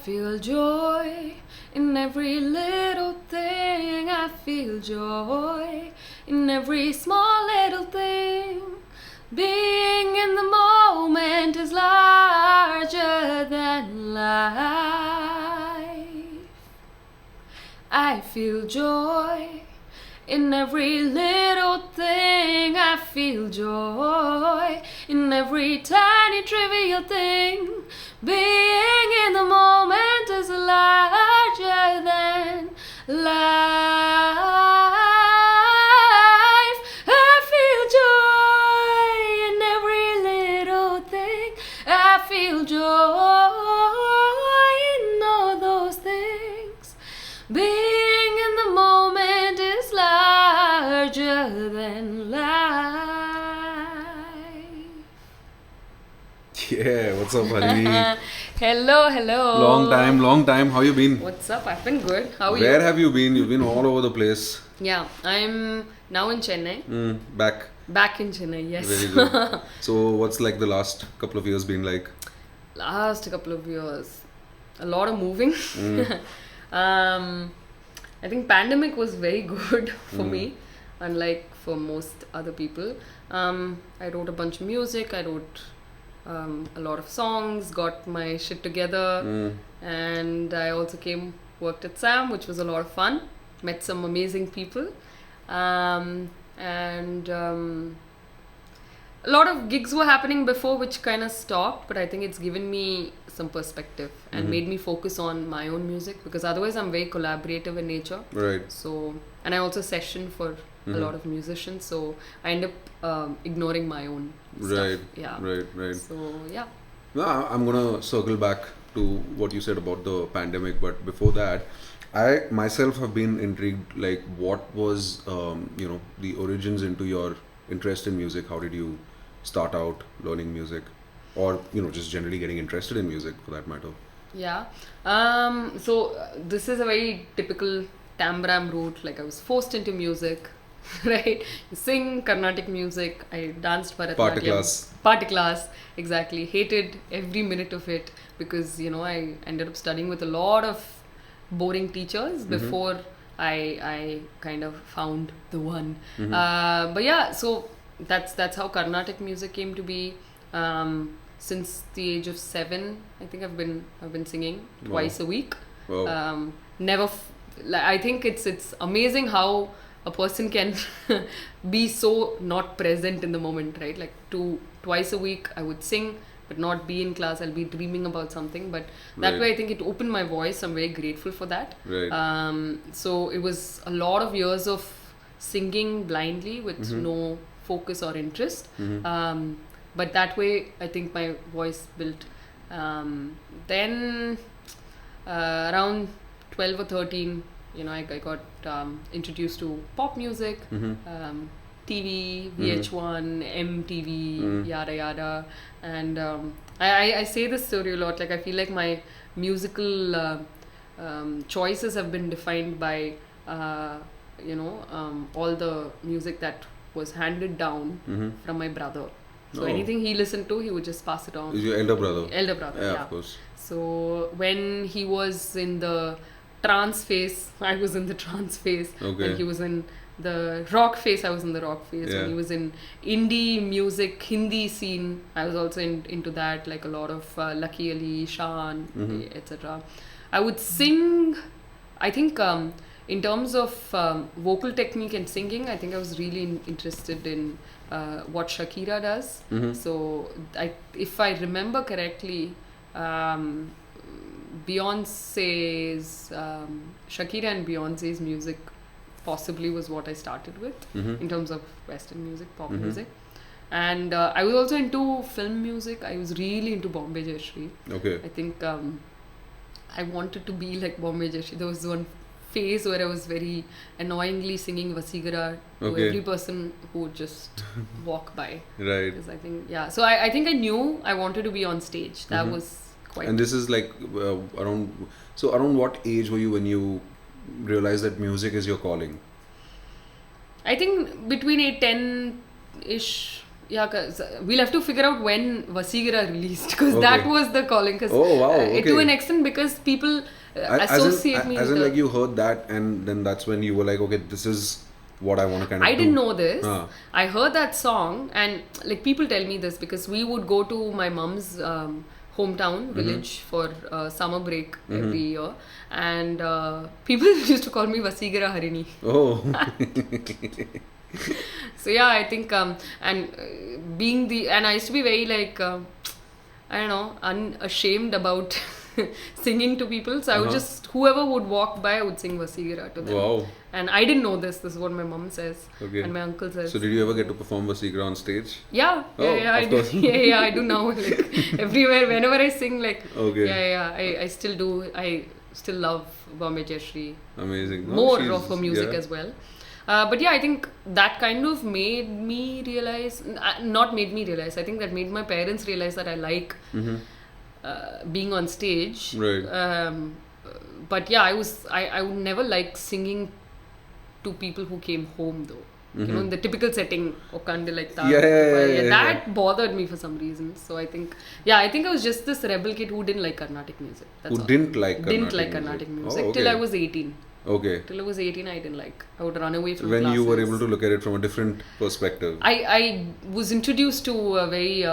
feel joy in every little thing. I feel joy in every small little thing. Being in the moment is larger than life. I feel joy in every little thing. I feel joy in every tiny trivial thing. Being in the moment is larger than life. I feel joy in every little thing. I feel joy in all those things. Being in the moment is larger than life. Yeah, what's up, Harini? Hello. Long time. How you been? What's up? I've been good. How are you? Where have you been? You've been all over the place. Yeah, I'm now in Chennai. Back. Back in Chennai, yes. Very good. So, what's like the last couple of years been like? Last couple of years, a lot of moving. I think pandemic was very good for me, unlike for most other people. I wrote a bunch of music. I wrote a lot of songs, got my shit together, and I also worked at SAM, which was a lot of fun. Met some amazing people, and a lot of gigs were happening before, which kind of stopped, but I think it's given me some perspective and made me focus on my own music, because otherwise I'm very collaborative in nature. Right. So, and I also session for a lot of musicians, so I end up ignoring my own stuff. Right. Yeah. Right. So, yeah. No, I'm gonna circle back to what you said about the pandemic, but before that, I myself have been intrigued. Like, what was the origins into your interest in music? How did you start out learning music, or just generally getting interested in music for that matter? Yeah. So this is a very typical Tambram route. Like, I was forced into music, right? Sing Carnatic music. I danced Bharatanatyam. Party class. Exactly. Hated every minute of it, because I ended up studying with a lot of boring teachers before I kind of found the one. But yeah, so that's how Carnatic music came to be. Since the age of 7, I think I've been singing twice a week. Wow. I think it's amazing how a person can be so not present in the moment, right? Like, twice a week I would sing, but not be in class. I'll be dreaming about something, but that way I think it opened my voice. I'm very grateful for that. Right. So it was a lot of years of singing blindly with no focus or interest. But that way I think my voice built. Then around 12 or 13, I got introduced to pop music, TV, VH1, MTV, yada yada. And I say this story a lot. Like, I feel like my musical choices have been defined by all the music that was handed down from my brother. So anything he listened to, he would just pass it on. Is your elder brother? Elder brother, yeah. Of course. So when he was in the trance phase, I was in the trance phase. Okay. When he was in the rock phase, I was in the rock phase. Yeah. When he was in indie music, Hindi scene, I was also into that, like a lot of Lucky Ali, Shan, etc. I would sing, I think in terms of vocal technique and singing, I think I was really interested in what Shakira does. So if I remember correctly, Beyonce's Shakira and Beyonce's music possibly was what I started with in terms of Western music, pop music. And I was also into film music. I was really into Bombay Jayashree. Okay. I think I wanted to be like Bombay Jayashree. There was one phase where I was very annoyingly singing Vasigara to every person who would just walk by. Right. Because I think, so I think I knew I wanted to be on stage. That was quite... And this is like around what age were you when you realized that music is your calling? I think between 10-ish Yeah, 'cause we'll have to figure out when Vasigira released, because Okay. that was the calling. Cause, Oh, wow, okay. to an extent, because people associate me as with in like you heard that and then that's when you were like, okay, this is what I want to kind of I didn't know this. Ah. I heard that song, and like people tell me this because we would go to my mom's hometown village for summer break every year, and people used to call me Vasigira Harini. Oh. So yeah, I think and I used to be very like I don't know, unashamed about singing to people. So I would just, whoever would walk by, I would sing Vasigira to them. Wow. And I didn't know this. This is what my mom says, Okay. and my uncle says. So did you ever get to perform Vasigra on stage? Yeah, Oh, yeah, I of do. course. Yeah, I do now. Like everywhere, whenever I sing, like Okay. I still do. I still love Bombay Jayashree. Amazing. No, More she's- of her music yeah. as well. But yeah, I think that kind of made me realize, not made me realize, I think that made my parents realize that I like being on stage. Right. But yeah, I would never like singing to people who came home though. You know, in the typical setting, Okande like that. Yeah. That bothered me for some reason. So I think I was just this rebel kid who didn't like Carnatic music. That's Who all. didn't like Didn't like Carnatic Carnatic music? music Oh, till I okay. was 18. Okay. Till I was 18, I didn't like. I would run away from When classes. you were able to look at it from a different perspective. I was introduced to a very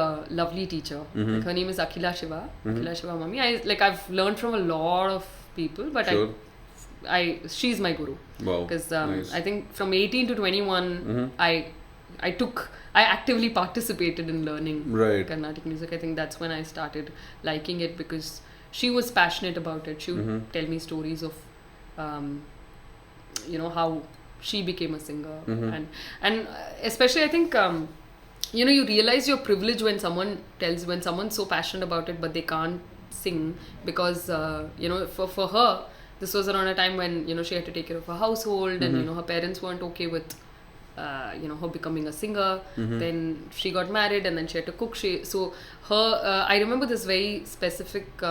lovely teacher. Like, her name is Akhila Shiva. Akhila Shiva Mami. I've learned from a lot of people, but Sure. she's my guru. Wow. Because Nice. I think from 18 to 21, I actively participated in learning Right. Carnatic music. I think that's when I started liking it, because she was passionate about it. She would tell me stories of how she became a singer, and especially I think you realize your privilege when someone's so passionate about it but they can't sing, because for her this was around a time when she had to take care of her household, and her parents weren't okay with her becoming a singer. Then she got married, and then she had to cook. I remember this very specific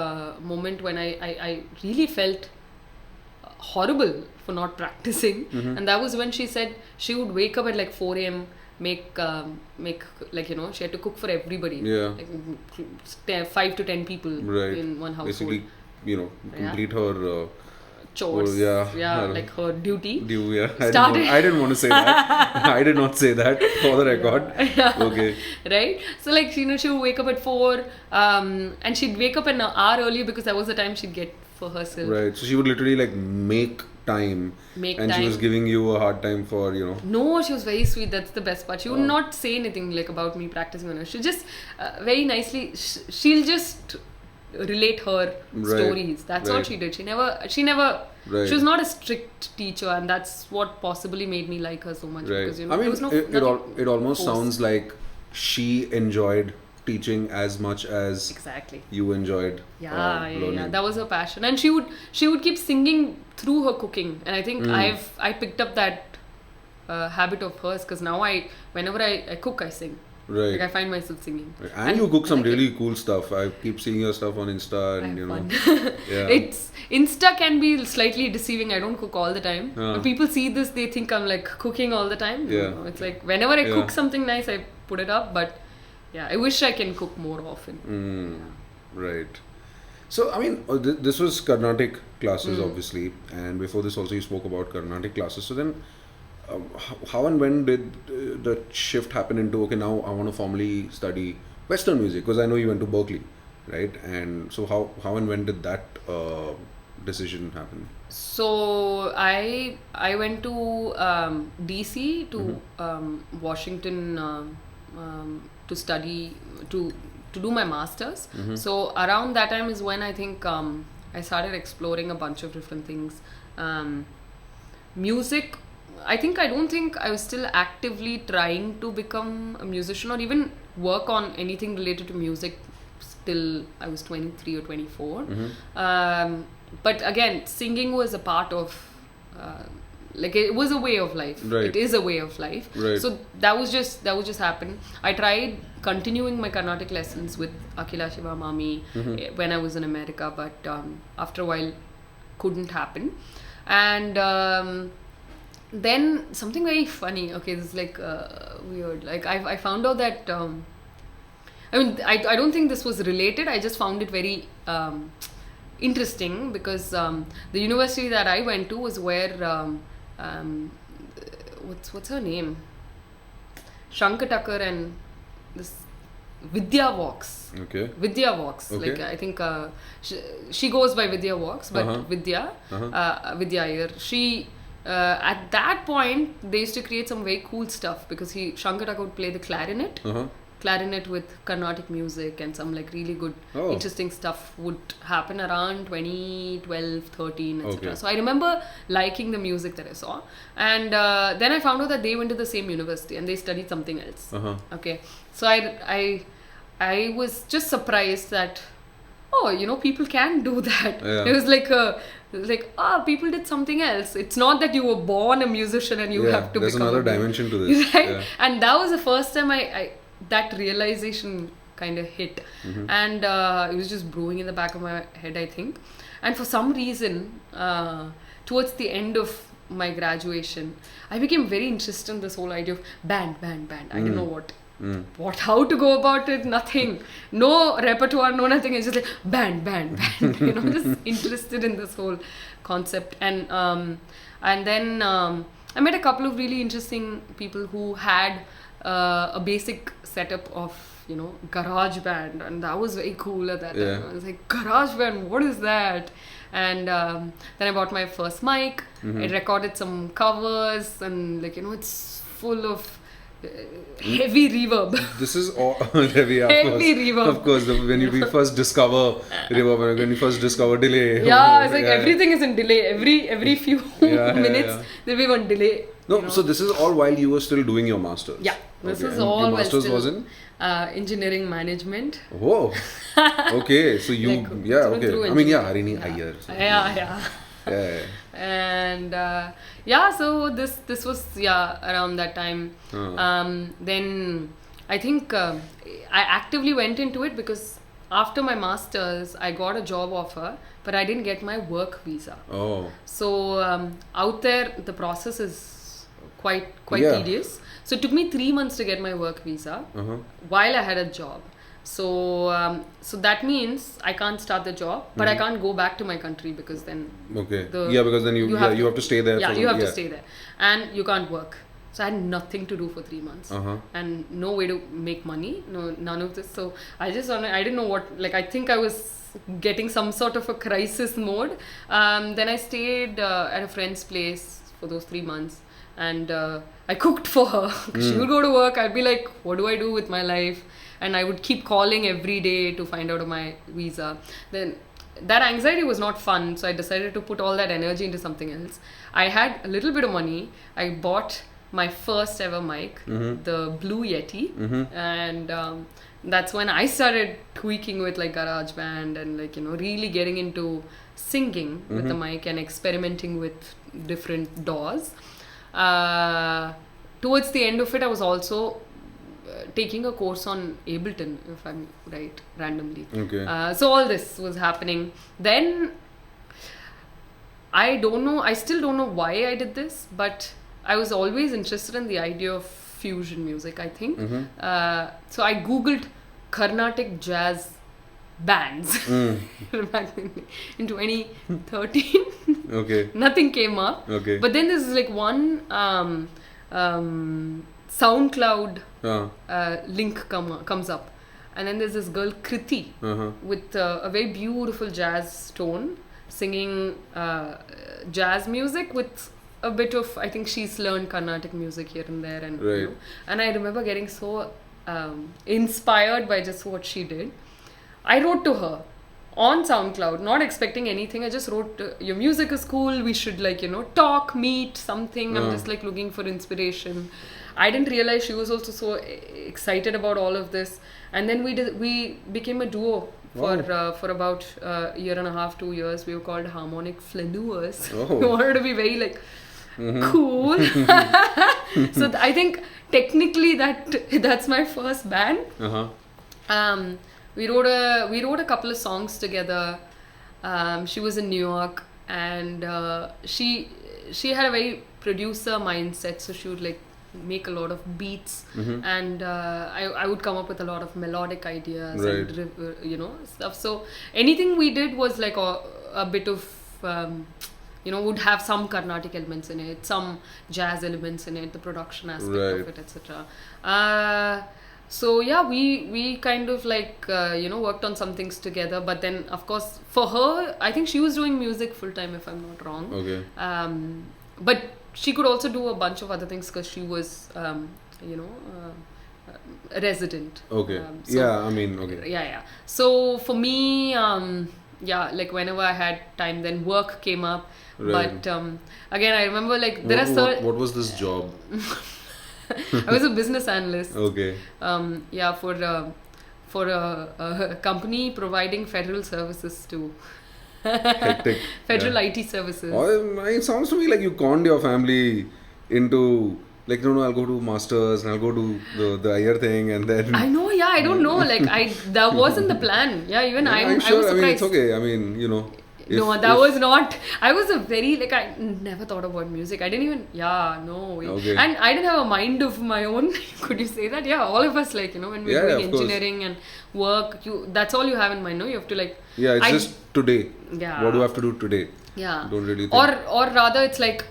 moment when I really felt horrible for not practicing, and that was when she said she would wake up at like 4 a.m. make she had to cook for everybody, like 5 to 10 people in one household. Basically, complete her chores, her like her duty. I didn't want to say that. I did not say that for the record. Okay. Right. So like she would wake up at 4, and she'd wake up an hour earlier because that was the time she'd get for herself. Right. So she would literally like make time. She was giving you a hard time for No, she was very sweet. That's the best part. She would not say anything like about me practicing on her. She just very nicely. She'll just relate her stories. That's all she did. She never. She was not a strict teacher, and that's what possibly made me like her so much. Right. Because I mean, there was no, it almost forced. sounds like she enjoyed teaching as much as exactly you enjoyed learning. That was her passion, and she would keep singing through her cooking, and I think I picked up that habit of hers, because now whenever I cook, I sing. Right. Like I find myself singing. Right. And you cook some really cool stuff. I keep seeing your stuff on Insta, and fun. Yeah. Insta can be slightly deceiving. I don't cook all the time. Ah. When people see this, they think I'm like cooking all the time. Yeah. No, it's like whenever I cook something nice, I put it up. But yeah, I wish I can cook more often. Right. So I mean, this was Carnatic classes, obviously, and before this also you spoke about Carnatic classes. So then, how and when did the shift happen into, okay, now I want to formally study Western music? Because I know you went to Berkeley, right? And so how and when did that decision happen? So I went to DC to Washington to study to do my masters. So around that time is when I think I started exploring a bunch of different things. Music, I don't think I was still actively trying to become a musician or even work on anything related to music till I was 23 or 24. But again, singing was a part of it was a way of life. Right. It is a way of life. Right. So that was just happened. I tried continuing my Carnatic lessons with Akhila Shiva Mami when I was in America, but after a while couldn't happen. And then something very funny. Okay, this is like weird. Like I found out that I don't think this was related. I just found it very interesting because the university that I went to was where what's her name? Shankar Tucker and this Vidya walks. Okay. Vidya walks. Okay. Like I think she goes by Vidya walks, but Vidya Iyer. She at that point they used to create some very cool stuff because Shankar Tucker would play the clarinet with Carnatic music, and some like really good interesting stuff would happen around 2012, 13, etc. So I remember liking the music that I saw, and then I found out that they went to the same university and they studied something else. Okay, so I was just surprised that people can do that. It was like people did something else. It's not that you were born a musician and you have to there's become another dimension to this, right? And that was the first time I that realization kind of hit, and it was just brewing in the back of my head, I think. And for some reason, towards the end of my graduation, I became very interested in this whole idea of band. I didn't know how to go about it, nothing, no repertoire, no nothing. It's just like band, just interested in this whole concept. And then I met a couple of really interesting people who had a basic setup of garage band, and that was very cool at that time. I was like, garage band, what is that? And then I bought my first mic. I recorded some covers, and it's full of heavy reverb. This is all heavy, reverb. Of course, when you first discover reverb, when you first discover delay. It's like everything is in delay. Every few minutes there'll be one delay. No, so this is all while you were still doing your masters. Yeah, this is and all. Your masters was in engineering management. Oh, okay. So you, okay. I mean, Harini Iyer. So Yeah. And so this was around that time. Then I think I actively went into it because after my masters I got a job offer, but I didn't get my work visa. So out there the process is quite tedious. So it took me 3 months to get my work visa while I had a job. So that means I can't start the job, but I can't go back to my country because then because then you have to stay there. You have to stay there, and you can't work. So I had nothing to do for 3 months and no way to make money, none of this. So I didn't know what, I think I was getting some sort of a crisis mode. Then I stayed at a friend's place for those 3 months, and I cooked for her. She would go to work, I'd be like, what do I do with my life? And I would keep calling every day to find out my visa. Then that anxiety was not fun, so I decided to put all that energy into something else. I had a little bit of money. I bought my first ever mic, the Blue Yeti, and that's when I started tweaking with GarageBand and really getting into singing with the mic and experimenting with different DAWs. Towards the end of it, I was also taking a course on Ableton, if I'm right, randomly. So all this was happening. Then I still don't know why I did this, but I was always interested in the idea of fusion music, I think. So I googled Carnatic jazz bands back in 2013. Nothing came up. But then there's one SoundCloud link comes up, and then there's this girl Kriti with a very beautiful jazz tone singing jazz music with a bit of, I think she's learned Carnatic music here and there, and and I remember getting so inspired by just what she did. I wrote to her on SoundCloud, not expecting anything. I just wrote, your music is cool, we should talk, meet, something. I'm just looking for inspiration. I didn't realize she was also so excited about all of this. And then we became a duo for about a year and a half, 2 years. We were called Harmonic Flaneurs. We wanted to be very cool. So I think technically that's my first band. We wrote a couple of songs together. She was in New York, and she she had a very producer mindset, so she would like make a lot of beats, and I would come up with a lot of melodic ideas and stuff. So anything we did was like a bit of would have some Carnatic elements in it, some jazz elements in it, the production aspect of it, etc. So yeah, we kind of like worked on some things together. But then of course for her, I think she was doing music full time, if I'm not wrong. Okay. But she could also do a bunch of other things because she was a resident. Okay. Okay. Yeah. So for me, like whenever I had time, then work came up. Right. But again, I remember like there are what was this job? I was a business analyst. Okay. For a company providing federal services to hectic. Federal IT services. It sounds to me like you conned your family into like, no, I'll go to masters and I'll go to the Iyer thing, and then I know, yeah, I don't know, like that wasn't the plan. Yeah, even I was surprised. I mean, it's okay. I mean, was not. I was a very like I never thought about music. I didn't even. Yeah, no. Okay. And I didn't have a mind of my own. Could you say that? Yeah, all of us like when we're doing engineering and work, that's all you have in mind. No, you have to like. Yeah, it's just today. Yeah. What do I have to do today? Yeah. Don't really think. Or rather, it's like.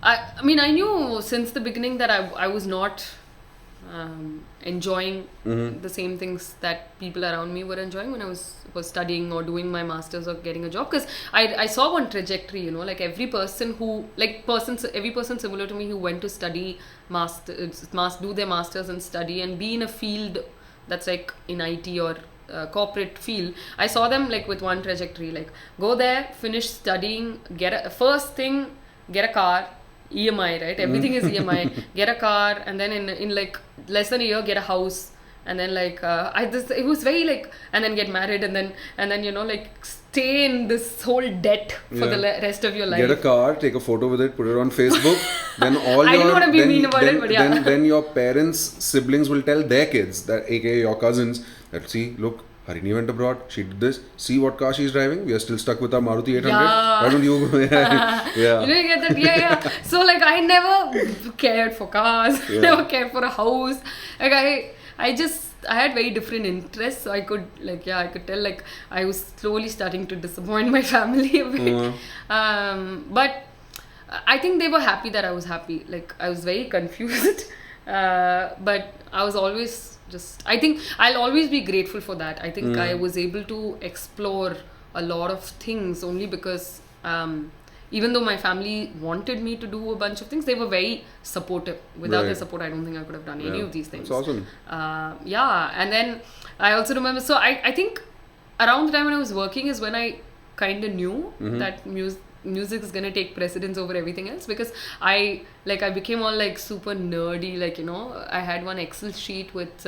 I mean, I knew since the beginning that I was not enjoying the same things that people around me were enjoying when I was studying or doing my masters or getting a job, because I saw one trajectory, like every person similar to me who went to study do their masters and study and be in a field that's like in IT or corporate field. I saw them like with one trajectory, like go there, finish studying, get a car, EMI, right? Everything is EMI. Get a car, and then in like less than a year get a house, and then like it was very like, and then get married, and then like stay in this whole debt for the rest of your life. Get a car, take a photo with it, put it on Facebook. Then I didn't want to be mean about it, but yeah. Then your parents' siblings will tell their kids, that aka your cousins, that see, look, Harini went abroad, she did this, see what car she's driving, we are still stuck with our Maruti 800, why don't you go? Yeah. You get that? Yeah. So like I never cared for cars, never cared for a house. Like I had very different interests, so I could tell like I was slowly starting to disappoint my family a bit. But I think they were happy that I was happy. Like I was very confused, but I was always I think I'll always be grateful for that. I think I was able to explore a lot of things only because even though my family wanted me to do a bunch of things, they were very supportive. Without their support, I don't think I could have done any of these things. That's awesome. And then I also remember, so I think around the time when I was working is when I kind of knew that music is gonna take precedence over everything else, because I became all like super nerdy, like I had one Excel sheet with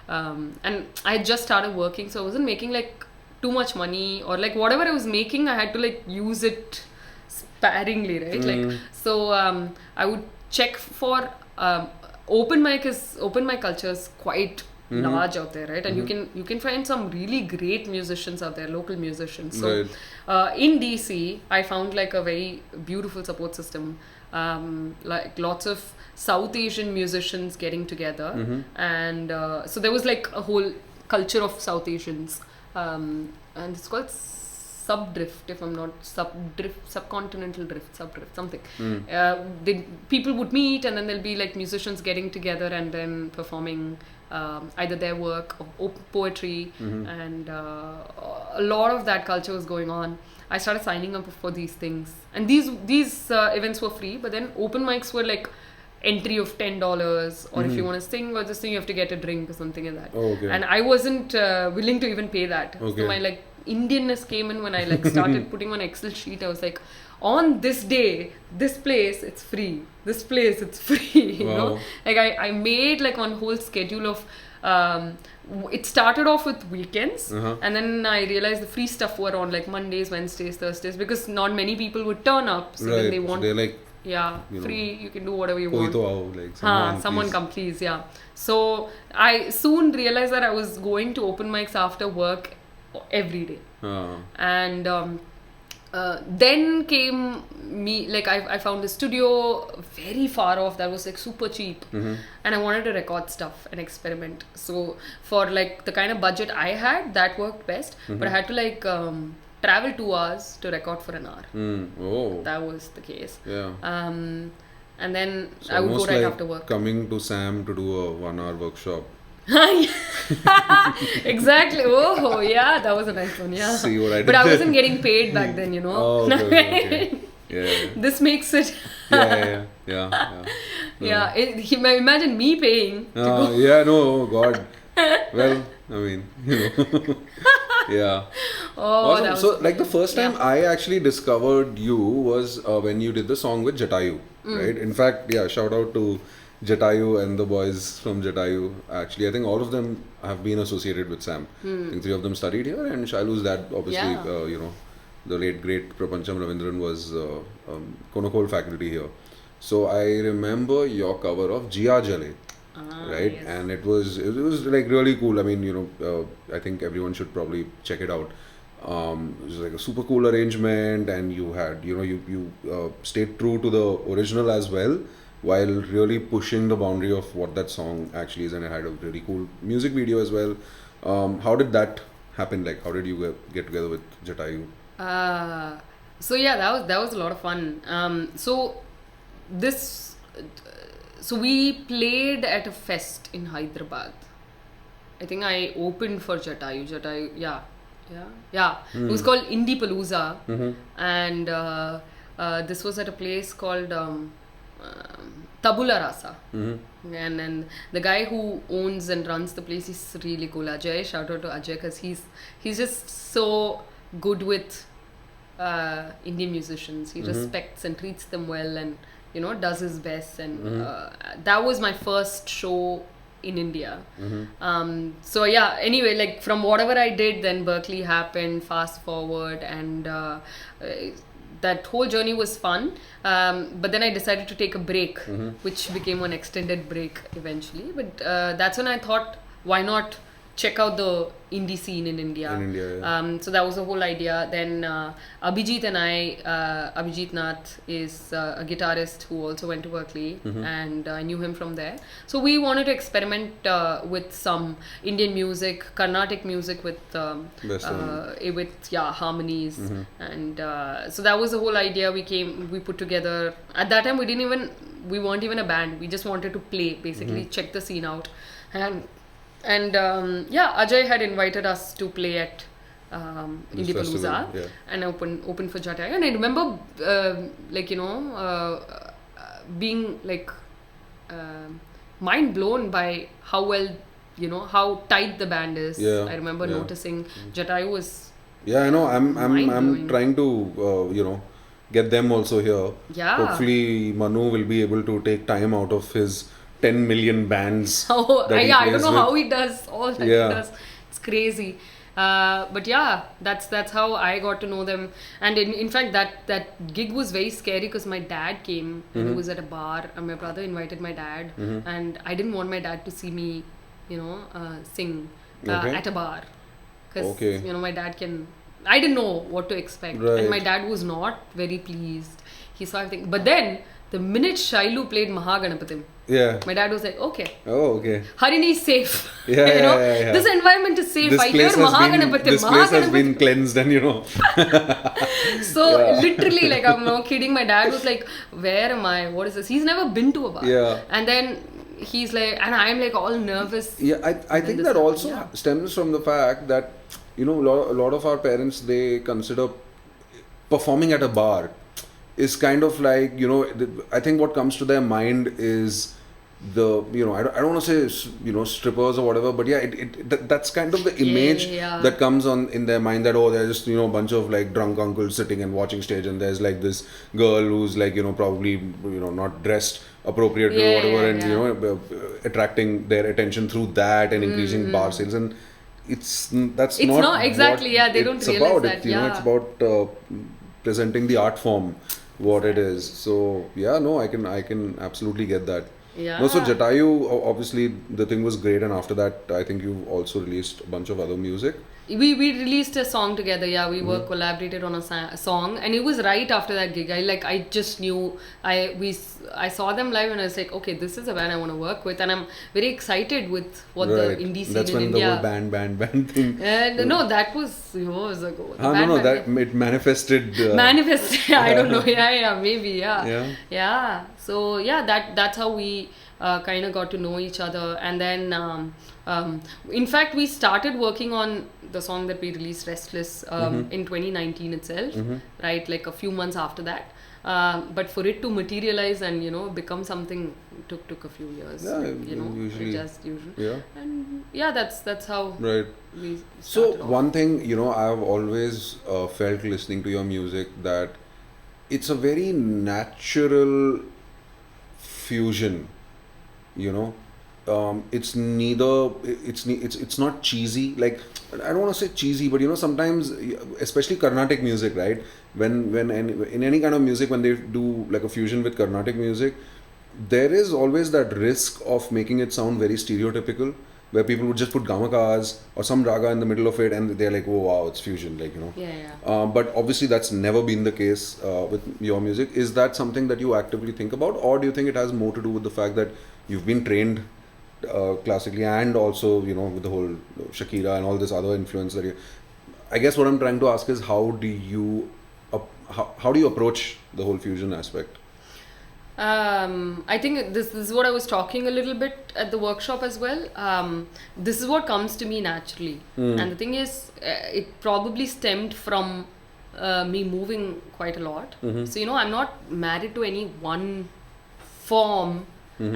and I had just started working, so I wasn't making like too much money, or like whatever I was making I had to like use it sparingly, right? Like so I would check for open mic culture is quite large out there, right? And you can find some really great musicians out there, local musicians. So in DC I found like a very beautiful support system, like lots of South Asian musicians getting together, and so there was like a whole culture of South Asians, and it's called subdrift, if I'm not subcontinental drift, something. People would meet, and then there'll be like musicians getting together and then performing either their work or poetry, and a lot of that culture was going on. I started signing up for these things, and these events were free, but then open mics were like entry of $10, or if you want to sing or this thing, you have to get a drink or something like that. And I wasn't willing to even pay that. So my like Indianness came in when I like started putting on Excel sheet. I was like, on this day, this place it's free, this place it's free. You know, like I made like one whole schedule of it started off with weekends, and then I realized the free stuff were on like Mondays, Wednesdays, Thursdays, because not many people would turn up, so then they want, they're like, free, you can do whatever you want. Like someone come please. So I soon realized that I was going to open mics after work every day, and Then came me, like I found a studio very far off that was like super cheap, and I wanted to record stuff and experiment. So for like the kind of budget I had, that worked best. But I had to like travel 2 hours to record for an hour. Oh. That was the case. Yeah. And then So I would go almost right like after work. coming to Sam to do a 1 hour workshop. Exactly. Oh, yeah, that was a nice one. Yeah. See what I did But I there? wasn't getting paid back then, you know. Oh, okay. Yeah. This makes it. Yeah. Yeah. Imagine me paying. To go. Yeah, no, God. Well, I mean, you know. Yeah. Oh, Awesome. that was So, like the first time yeah. I actually discovered you was when you did the song with Jatayu, right? In fact, yeah, shout out to Jatayu and the boys from Jatayu. Actually, I think all of them have been associated with Sam. I think 3 of them studied here, and Shailu's dad, obviously, Yeah. you know, the late great Prapancham Ravindran was Konakol faculty here. So I remember your cover of Jia Jale. Right, yes. and it was like really cool. I mean, you know, I think everyone should probably check it out. It was like a super cool arrangement, and you had, you know, you stayed true to the original as well, while really pushing the boundary of what that song actually is, and it had a really cool music video as well. How did that happen? Like, how did you get together with Jatayu? So yeah, that was a lot of fun. So we played at a fest in Hyderabad. I think I opened for Jatayu, yeah. It was called Indie Palooza, and this was at a place called Tabula Rasa. And then the guy who owns and runs the place is really cool. Ajay, shout out to Ajay, because he's just so good with Indian musicians. He respects and treats them well, and you know, does his best. And that was my first show in India. So yeah, anyway, like from whatever I did, then Berkeley happened, fast forward, and that whole journey was fun. But then I decided to take a break, which became an extended break eventually. But that's when I thought, why not check out the indie scene in India. So that was the whole idea. Then Abhijit and I, Abhijit Nath is a guitarist who also went to Berkeley, and I knew him from there. So we wanted to experiment with some Indian music, Carnatic music with harmonies, and so that was the whole idea. We put together. At that time, we weren't even a band. We just wanted to play, basically check the scene out, and Ajay had invited us to play at Indie Palooza and open for Jatayu. And I remember, being like mind blown by how well, you know, how tight the band is. I remember noticing Jatayu was. Yeah, I know. I'm trying to get them also here. Yeah. Hopefully, Manu will be able to take time out of his 10 million bands. I don't know how he does all that. He does. It's crazy. But yeah, that's how I got to know them. And in fact, that gig was very scary because my dad came and he was at a bar, and my brother invited my dad, and I didn't want my dad to see me, sing at a bar, because my dad I didn't know what to expect, and my dad was not very pleased. He saw everything, but then the minute Shailu played Mahaganapatim, my dad was like, okay. Oh, okay. Harini is safe. Yeah. This environment is safe. This place has been cleansed, and So literally, like, I'm not kidding. My dad was like, where am I? What is this? He's never been to a bar. And then he's like, and I'm like all nervous. Yeah, I think that also stems from the fact that, a lot of our parents, they consider performing at a bar is kind of like, I think what comes to their mind is the, I don't want to say, strippers or whatever, but that's kind of the image that comes on in their mind, that, they're just, a bunch of like drunk uncles sitting and watching stage, and there's like this girl who's like, probably, not dressed appropriately or whatever, and, attracting their attention through that and increasing bar sales. And it's not exactly, they don't realize that. It's about presenting the art form, what it is. So I can absolutely get that. No, so Jatayu, obviously the thing was great, and after that I think you've also released a bunch of other music. we released a song together. Yeah, we were collaborated on a song, and it was right after that gig. I just knew I saw them live, and I was like, okay, this is a band I want to work with, and I'm very excited with what the indie scene That's in when India. the whole band thing. And no, that was years ago. It manifested. Manifested. I don't know. Yeah, maybe. Yeah. So yeah, that's how we kind of got to know each other, and then in fact we started working on the song that we released, Restless, in 2019 itself, right, like a few months after that, but for it to materialize and become something took a few years, usually. And that's how right. we So started one thing I've always felt listening to your music that it's a very natural fusion. It's neither it's not cheesy, like I don't want to say cheesy, but sometimes, especially Carnatic music, right, when in any kind of music, when they do like a fusion with Carnatic music, there is always that risk of making it sound very stereotypical, where people would just put gamakas or some raga in the middle of it, and they're like, oh wow, it's fusion, like but obviously that's never been the case with your music. Is that something that you actively think about, or do you think it has more to do with the fact that you've been trained classically, and also with the whole Shakira and all this other influence that I guess what I'm trying to ask is, how do you approach the whole fusion aspect? I think this is what I was talking a little bit at the workshop as well. This is what comes to me naturally, and the thing is, it probably stemmed from me moving quite a lot. So I'm not married to any one form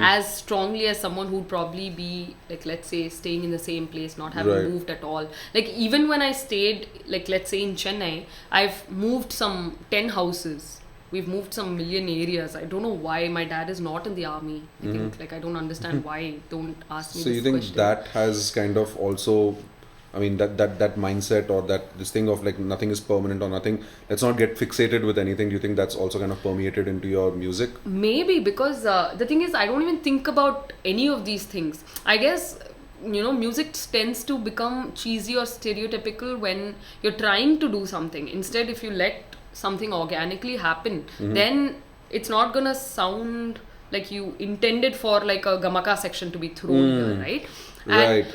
as strongly as someone who'd probably be, like, let's say, staying in the same place, not having moved at all. Like, even when I stayed, like, let's say in Chennai, I've moved some 10 houses. We've moved some million areas. I don't know why. My dad is not in the army. I think, like, I don't understand why. Don't ask me this question. So you think that has kind of also, I mean, that mindset, or this thing of like nothing is permanent, or nothing, let's not get fixated with anything. Do you think that's also kind of permeated into your music? Maybe, because the thing is, I don't even think about any of these things. I guess, music tends to become cheesy or stereotypical when you're trying to do something. Instead, if you let something organically happen, then it's not gonna sound like you intended for like a gamaka section to be thrown here, right? And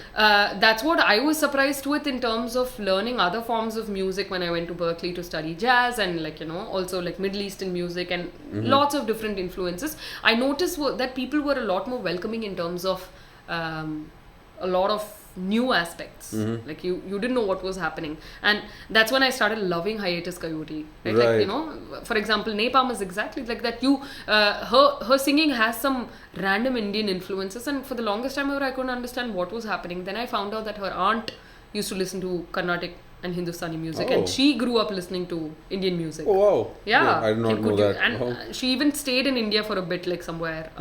that's what I was surprised with in terms of learning other forms of music when I went to Berkeley to study jazz, and like also like Middle Eastern music and lots of different influences. I noticed that people were a lot more welcoming in terms of a lot of new aspects. Like you didn't know what was happening, and that's when I started loving Hiatus Coyote, right? Like for example, Napalm is exactly like that. Her singing has some random Indian influences, and for the longest time ever I couldn't understand what was happening. Then I found out that her aunt used to listen to Carnatic and Hindustani music, and she grew up listening to Indian music. Oh wow! Yeah, I did not know that. And she even stayed in India for a bit, like somewhere.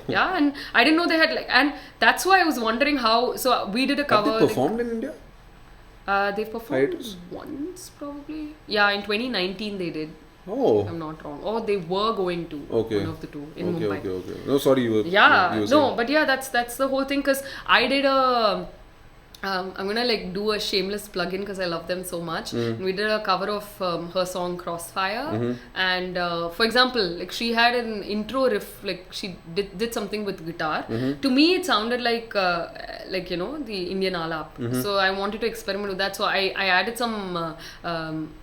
Yeah, and I didn't know they had and that's why I was wondering how. So we did a cover. Have they performed in India? They've performed once, probably. Yeah, in 2019 they did. Oh, if I'm not wrong. Or they were going to. One of the two in Mumbai. Okay. No, sorry, you were. But yeah, that's the whole thing. Because I did a. I'm gonna like do a shameless plug-in because I love them so much. And we did a cover of her song Crossfire, and for example, like she had an intro riff, like she did something with guitar. To me, it sounded like the Indian alap. So I wanted to experiment with that. So I added some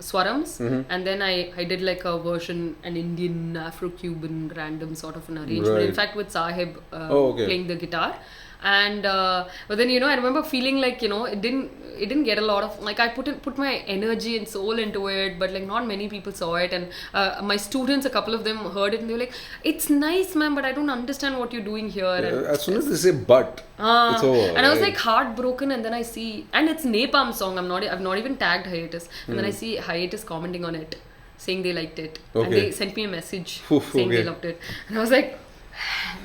swarams, and then I did like a version, an Indian Afro-Cuban random sort of an arrangement. In fact, with Sahib playing the guitar. And but then I remember feeling like it didn't get a lot of, like, I put my energy and soul into it, but like not many people saw it. And my students, a couple of them heard it and they were like, it's nice, ma'am, but I don't understand what you're doing here. And as soon as they say but, it's over. And I was like heartbroken, and then I see, and it's Napalm song, I've not even tagged Hiatus, and then I see Hiatus commenting on it saying they liked it, and they sent me a message saying they loved it, and I was like,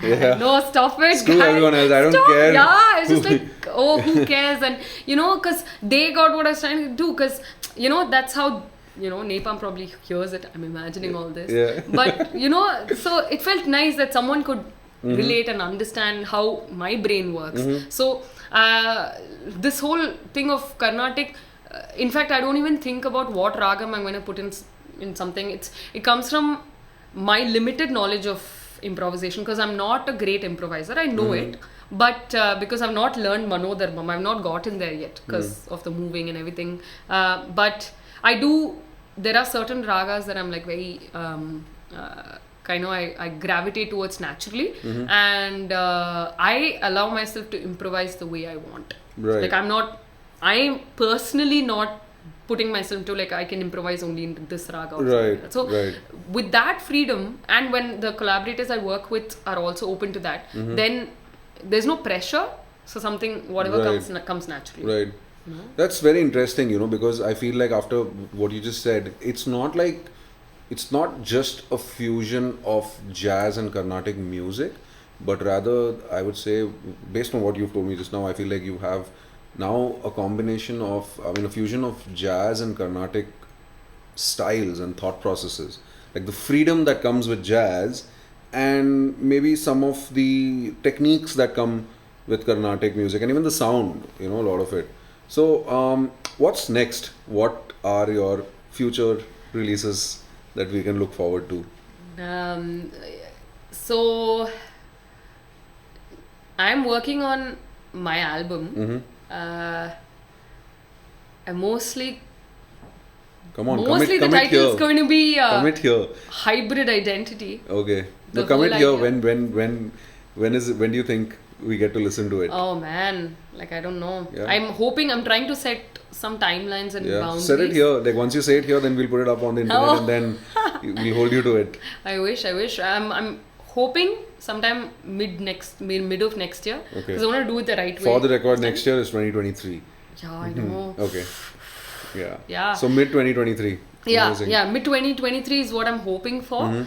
no, stop it. Screw everyone else. I don't care. Yeah, it's just like, oh, who cares? And because they got what I was trying to do. Because that's how Napalm probably hears it. I'm imagining all this. Yeah. But so it felt nice that someone could relate and understand how my brain works. So this whole thing of Carnatic, in fact, I don't even think about what ragam I'm going to put in something. It comes from my limited knowledge of improvisation, because I'm not a great improviser. I know it, but because I've not learned Manodharmam, I've not gotten there yet because of the moving and everything. But I do. There are certain ragas that I'm like very I gravitate towards naturally, and I allow myself to improvise the way I want. Right. Like I'm personally not putting myself to like I can improvise only in this raga or something like that. So with that freedom, and when the collaborators I work with are also open to that, then there's no pressure. So whatever comes naturally. Right. That's very interesting, because I feel like after what you just said, it's not just a fusion of jazz and Carnatic music, but rather I would say, based on what you've told me just now, I feel like you have now a combination of, a fusion of jazz and Carnatic styles and thought processes. Like the freedom that comes with jazz and maybe some of the techniques that come with Carnatic music and even the sound, a lot of it. So, what's next? What are your future releases that we can look forward to? So, I'm working on my album. Mostly the title is going to be Hybrid Identity. Okay. So commit here. When do you think we get to listen to it? Oh man, like I don't know. Yeah. I'm trying to set some timelines and boundaries. Set it here. Like once you say it here, then we'll put it up on the internet and then we'll hold you to it. I wish. I'm hoping sometime mid of next year. Okay. Because I want to do it the right way. For the record, next year is 2023. Yeah, I know. Okay. Yeah. So mid 2023. Yeah. Mid 2023 is what I'm hoping for.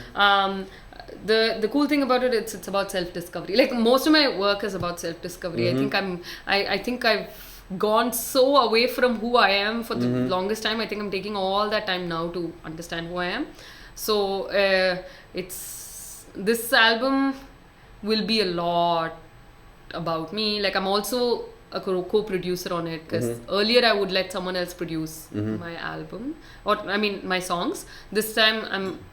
The cool thing about it, it's about self-discovery. Like most of my work is about self-discovery. I think I've gone so away from who I am for the longest time. I think I'm taking all that time now to understand who I am. So this album will be a lot about me. Like I'm also a co-producer on it, because earlier I would let someone else produce my album, or my songs. This time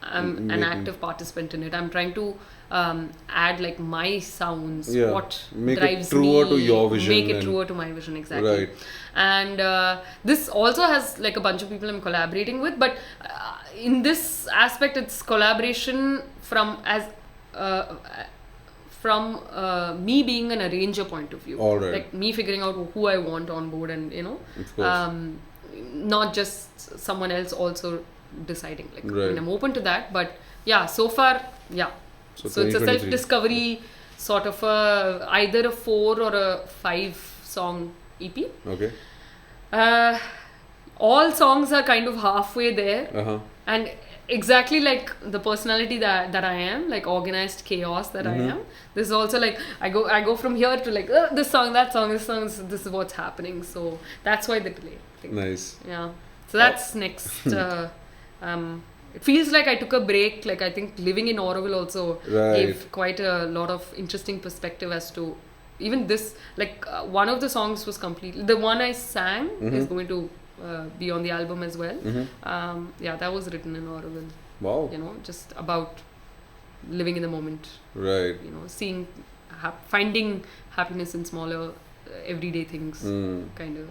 I'm an active participant in it. I'm trying to add like my sounds, what make drives it truer me, to your vision, make it truer to my vision, exactly. Right. And this also has like a bunch of people I'm collaborating with, but in this aspect it's collaboration from me being an arranger point of view. All right. Like me figuring out who I want on board, and not just someone else also deciding. Like I'm open to that, but so far, so it's a self-discovery sort of either a 4 or a 5 song EP. Okay. All songs are kind of halfway there, and exactly like the personality that I am, like organized chaos that I am. This is also like I go from here to like this song, this is what's happening. So that's why the delay. I think. Nice. Yeah. So that's next. It feels like I took a break. Like I think living in Auroville also gave quite a lot of interesting perspective as to even this. Like one of the songs was completely, the one I sang is going to be on the album as well. That was written in Auroville. Wow. Just about living in the moment. Right. Seeing, finding happiness in smaller everyday things. Kind of,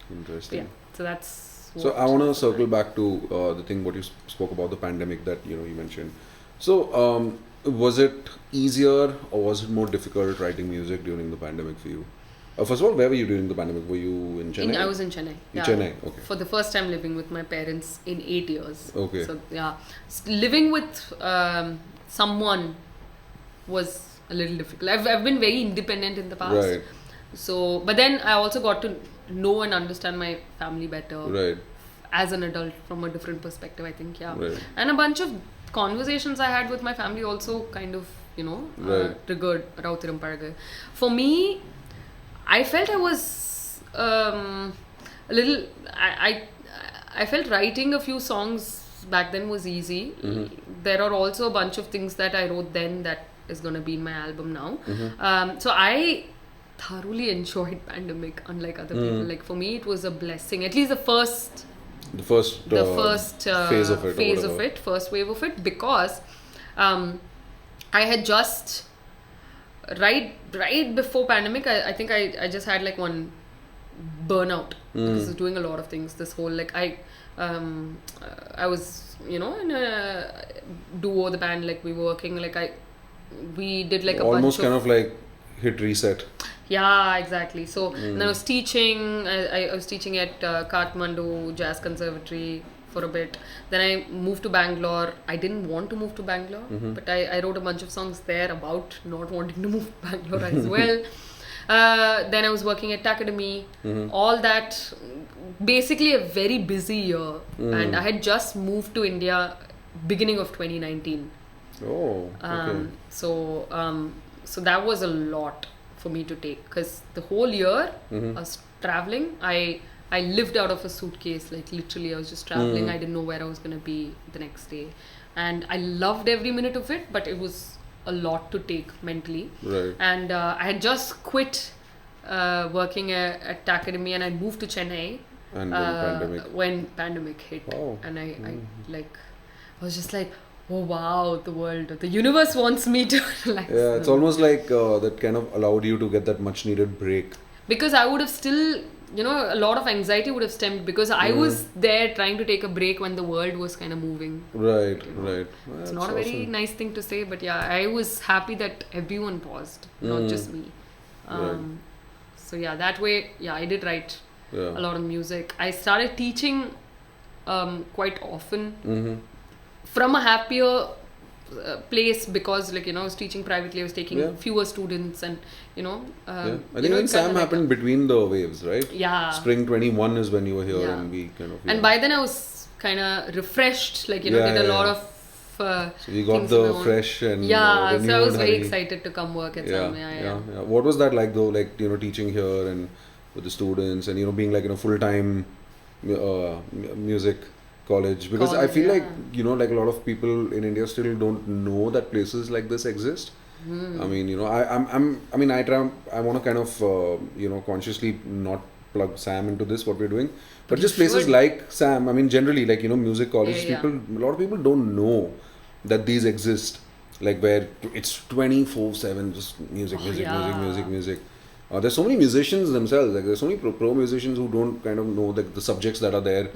Interesting. Yeah. So that's. So I want to circle back to the thing what you spoke about, the pandemic that you mentioned. So was it easier or was it more difficult writing music during the pandemic for you? First of all, where were you during the pandemic? Were you in Chennai? I was in Chennai. In Chennai, okay. For the first time living with my parents in 8 years. Okay. So living with someone was a little difficult. I've been very independent in the past. Right. So, but then I also got to know and understand my family better. Right. As an adult from a different perspective, I think, Right. And a bunch of conversations I had with my family also kind of, triggered Rautiram Paraga. For me, I felt I was a little. I felt writing a few songs back then was easy. There are also a bunch of things that I wrote then that is going to be in my album now. So I thoroughly enjoyed pandemic, unlike other people. Like for me, it was a blessing. At least the first phase of it, first wave of it, because I had just right before pandemic. I think I just had like one burnout because I was doing a lot of things. This whole like I was in a duo, the band, like we were working, like we did like a almost bunch kind of like hit reset. Yeah, exactly. So then I was teaching. I was teaching at Kathmandu Jazz Conservatory for a bit. Then I moved to Bangalore. I didn't want to move to Bangalore, but I wrote a bunch of songs there about not wanting to move to Bangalore as well. Then I was working at Academy. All that, basically a very busy year. And I had just moved to India beginning of 2019. Oh, okay. So that was a lot for me to take, because the whole year I was traveling. I lived out of a suitcase, like literally I was just traveling. I didn't know where I was going to be the next day, and I loved every minute of it, but it was a lot to take mentally. Right. And I had just quit working at Academy, and I moved to Chennai And when pandemic hit. Oh. And I was just like, oh wow, the universe wants me to relax. Yeah, it's almost like that kind of allowed you to get that much needed break. Because I would have still, a lot of anxiety would have stemmed, because I was there trying to take a break when the world was kind of moving. Right. Well, it's not a very nice thing to say, but yeah, I was happy that everyone paused, not just me. Right. So yeah, that way, I did write Yeah. a lot of music. I started teaching quite often. From a happier place, because I was teaching privately. I was taking fewer students, and I think when Sam happened between the waves, right? Yeah. Spring 21 is when you were here, and we kind of. And by then I was kind of refreshed, did a lot of. So you got the fresh and. So I was very excited to come work at Sam. Yeah. What was that like though? Like teaching here and with the students, and being like in a full-time music college, because I feel like like a lot of people in India still don't know that places like this exist. I mean, I want to kind of consciously not plug Sam into this, what we're doing, but just places like Sam. I mean, generally, like music colleges, a lot of people don't know that these exist, like where it's 24/7 just music. There's so many musicians themselves, like there's so many pro musicians who don't kind of know the subjects that are there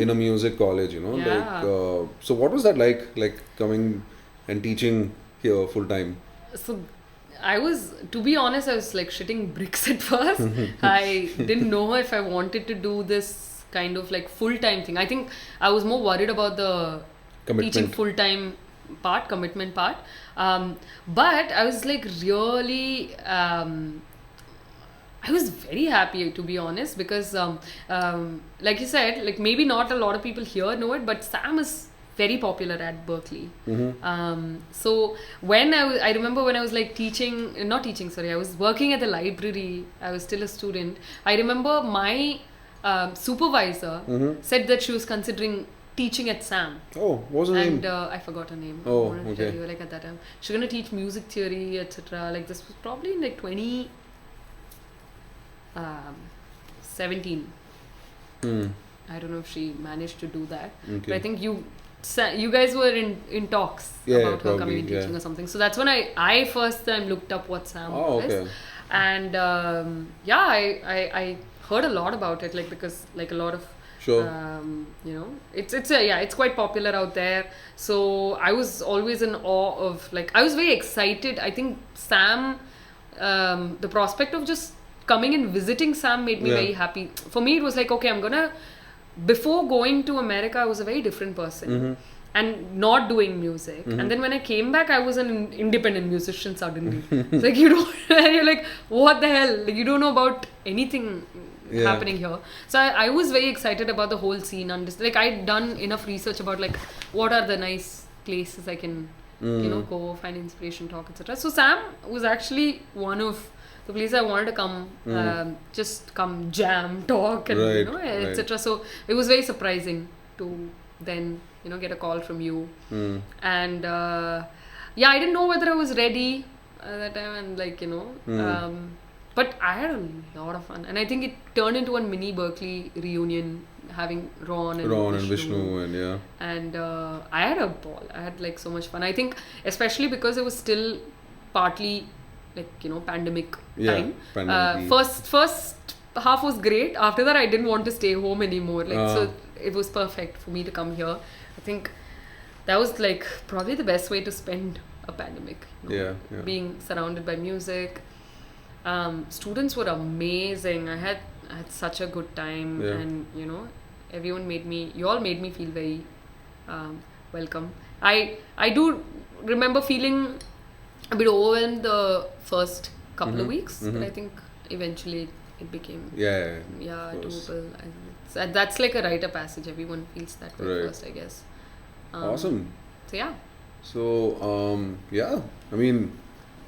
in a music college, so what was that like coming and teaching here full time? So to be honest, I was like shitting bricks at first. I didn't know if I wanted to do this kind of like full-time thing. I think I was more worried about the teaching full-time part, commitment part, but I was like really I was very happy, to be honest, because like you said, like maybe not a lot of people here know it, but Sam is very popular at Berkeley. So when I remember when I was like I was working at the library. I was still a student. I remember my supervisor said that she was considering teaching at Sam. Oh, what was her name? And I forgot her name. Oh, I wanted to tell you, like at that time, she was going to teach music theory, etc. Like this was probably in like 2017. I don't know if she managed to do that, but I think you guys were in talks about her coming and teaching or something. So that's when I first time looked up what Sam was, and I heard a lot about it, like because like a lot of it's quite popular out there. So I was always in awe of, like, I was very excited. I think Sam, the prospect of just coming and visiting Sam made me very happy. For me, it was like, okay, before going to America, I was a very different person and not doing music. And then when I came back, I was an independent musician suddenly. It's like, you're like, what the hell? Like, you don't know about anything happening here. So I was very excited about the whole scene. Like, I'd done enough research about like what are the nice places I can go find inspiration, talk, etc. So Sam was actually one of the places I wanted to come, just come jam, talk, and etc. So it was very surprising to then get a call from you, and I didn't know whether I was ready at that time, and like But I had a lot of fun, and I think it turned into a mini Berkeley reunion, having Ron and Vishnu and yeah. And I had a ball. I had like so much fun. I think especially because it was still partly like, you know, pandemic time. Pandemic. First half was great. After that, I didn't want to stay home anymore. Like so, it was perfect for me to come here. I think that was like probably the best way to spend a pandemic. You know, Yeah. Being surrounded by music. Students were amazing. I had such a good time, and you know, you all made me feel very welcome. I do remember feeling a bit overwhelmed the first couple of weeks, but I think eventually it became doable. And that's like a rite of passage. Everyone feels that way first, I guess. Awesome. So yeah. So I mean,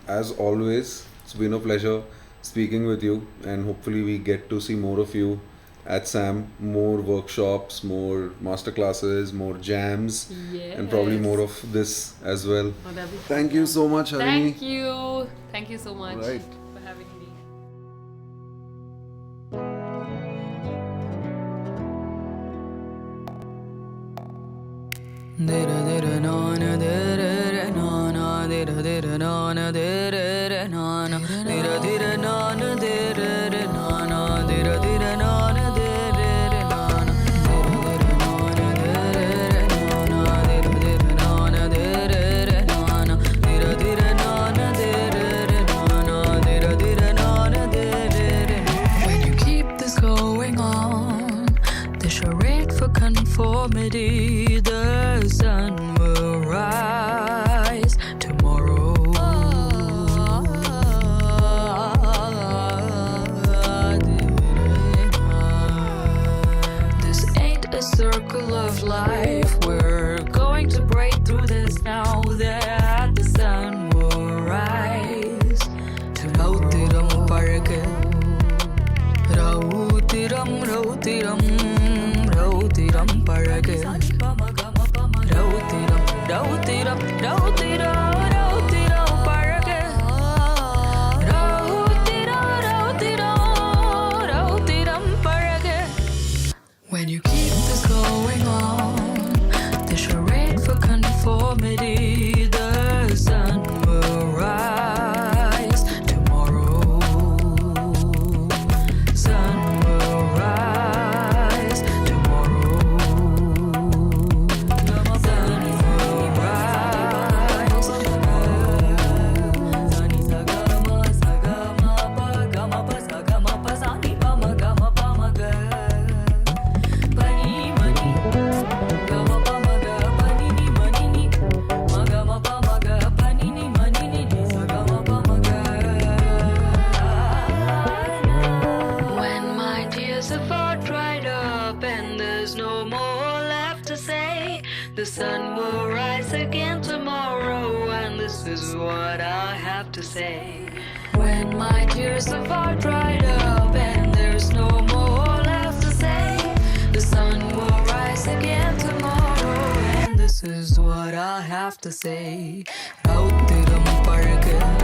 as always, it's been a pleasure speaking with you, and hopefully we get to see more of you at SAM, more workshops, more masterclasses, more jams, and probably more of this as well. Thank you so much, Harini. Thank you so much for having me. Conformity, the sun will rise tomorrow. This ain't a circle of life. We're going to break through this now that the sun will rise tomorrow. When you keep this going on, the charade for conformity, the sun will rise tomorrow. Sun will rise tomorrow. Sun will rise tomorrow. Sani sagama sagama pa gama pa sagama pa sani pa ma gama pa ma ga. Pani mani gama pa ma ga pani ni mani ni ma gama pa ma ga pani ni mani ni ni sagama pa ma ga. When my tears have all dried up and there's no more left to say, the sun will rise again tomorrow, and this is what I have to say. When my tears have all dried up and there's no more left to say, the sun will rise again tomorrow, and this is what I have to say. Rautiram parga.